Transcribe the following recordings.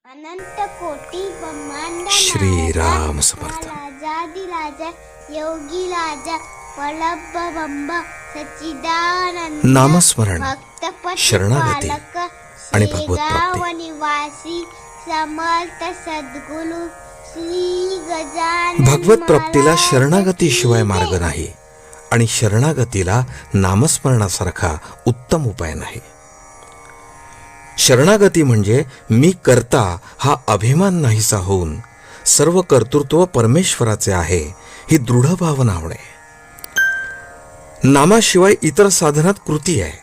अनंत कोटी ब्रह्मांड श्रीराम समर्थ. राजा योगी राजा वल्लभ सच्चिदानंद नामस्मरण, भक्तपती शरणागती पालक आणि भगवत प्राप्ती. शेगाव निवासी समर्थ सद्गुरु श्री गजानन भगवत प्राप्तीला महाराज शरणागतीशिवाय की मार्ग जय. नाही आणि शरणागतीला नामस्मरणासारखा उत्तम उपाय नाही. शरणागती म्हणजे मी कर्ता हा अभिमान नाहीसा होऊन सर्व कर्तृत्व परमेश्वराचे आहे ही दृढ भावना होणे. नामाशिवाय इतर साधनात कृती आहे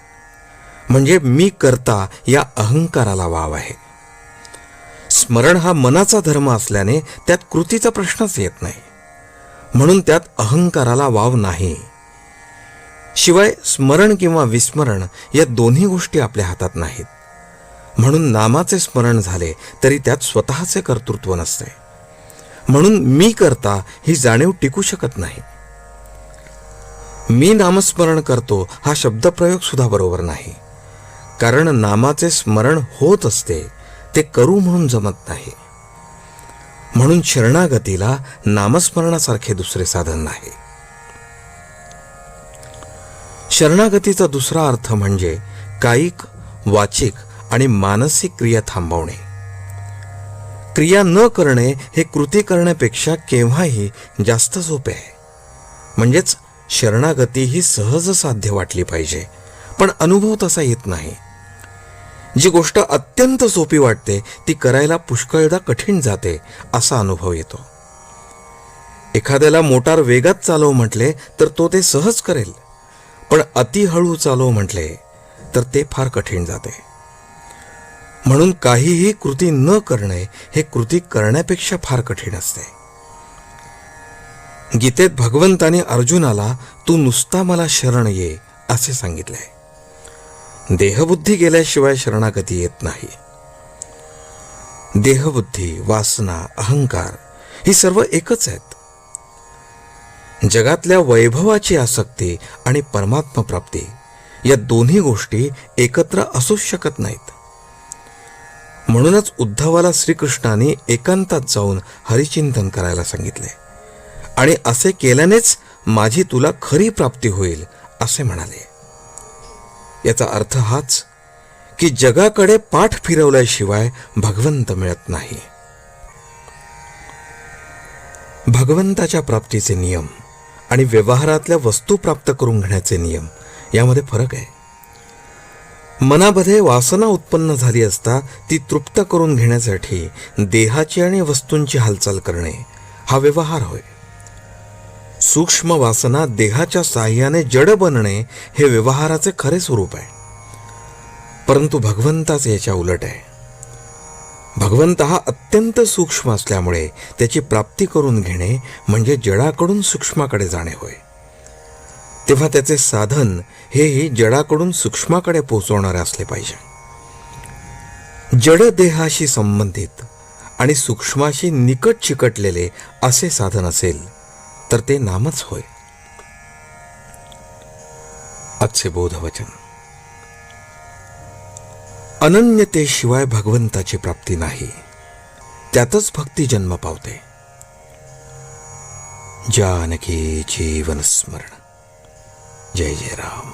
म्हणजे मी कर्ता या अहंकाराला वाव आहे. स्मरण हा मनाचा धर्म असल्याने त्यात कृतीचा प्रश्नच येत नाही, म्हणून त्यात अहंकाराला वाव नाही. शिवाय स्मरण किंवा विस्मरण या दोन्ही गोष्टी आपल्या हातात नाहीत, म्हणून नामाचे स्मरण झाले तरी त्यात स्वतःचे कर्तृत्व नसते. म्हणून मी करता ही जाणीव टिकू शकत नाही. मी नामस्मरण करतो हा शब्दप्रयोग सुद्धा बरोबर नाही, कारण नामाचे स्मरण होत असते ते करू म्हणून जमत नाही. म्हणून शरणागतीला नामस्मरणासारखे दुसरे साधन नाही. शरणागतीचा दुसरा अर्थ म्हणजे कायिक, वाचिक आणि मानसिक क्रिया थांबवणे. क्रिया न करणे हे कृती करण्यापेक्षा केव्हाही जास्त सोपे आहे. म्हणजेच शरणागती ही सहज साध्य वाटली पाहिजे, पण अनुभव तसा येत नाही. जी गोष्ट अत्यंत सोपी वाटते ती करायला पुष्कळदा कठीण जाते असा अनुभव येतो. एखाद्याला मोटार वेगात चालव म्हटले तर तो ते सहज करेल, पण अति हळू चालव म्हटले तर ते फार कठीण जाते. म्हणून काहीही कृती न करणे हे कृती करण्यापेक्षा फार कठीण असते. गीतेत भगवंताने अर्जुनाला तू नुसता मला शरण ये असे सांगितले. देहबुद्धी गेल्याशिवाय शरणागती येत नाही. देहबुद्धी, वासना, अहंकार ही सर्व एकच आहेत. जगातल्या वैभवाची आसक्ती आणि परमात्मा प्राप्ती या दोन्ही गोष्टी एकत्र असूच शकत नाहीत. म्हणूनच उद्धवाला श्रीकृष्णाने एकांतात जाऊन हरिचिंतन करायला सांगितले आणि असे केल्यानेच माझी तुला खरी प्राप्ती होईल असे म्हणाले. याचा अर्थ हाच की जगाकडे पाठ फिरवल्याशिवाय भगवंत मिळत नाही. भगवंताच्या प्राप्तीचे नियम आणि व्यवहारातल्या वस्तू प्राप्त करून घेण्याचे नियम यामध्ये फरक आहे. मनामध्ये वासना उत्पन्न झाली असता ती तृप्त करून घेण्यासाठी देहाची आणि वस्तूंची हालचाल करणे हा व्यवहार होय. सूक्ष्म वासना देहाच्या साह्याने जड बनणे हे व्यवहाराचे खरे स्वरूप आहे. परंतु भगवंताचे याच्या उलट आहे. भगवंत हा अत्यंत सूक्ष्म असल्यामुळे त्याची प्राप्ती करून घेणे म्हणजे जडाकडून सूक्ष्माकडे जाणे होय. तेव्हा त्याचे साधन हेही जडाकडून सूक्ष्माकडे पोहोचवणारे असले पाहिजे. जड देहाशी संबंधित आणि सूक्ष्माशी निकट चिकटलेले असे साधन असेल तर ते नामच होय. आजचे बोधवचन. अनन्यतेशिवाय भगवंताची प्राप्ती नाही, त्यातच भक्ती जन्म पावते. जानकी जीवन स्मरण. जय जय राम.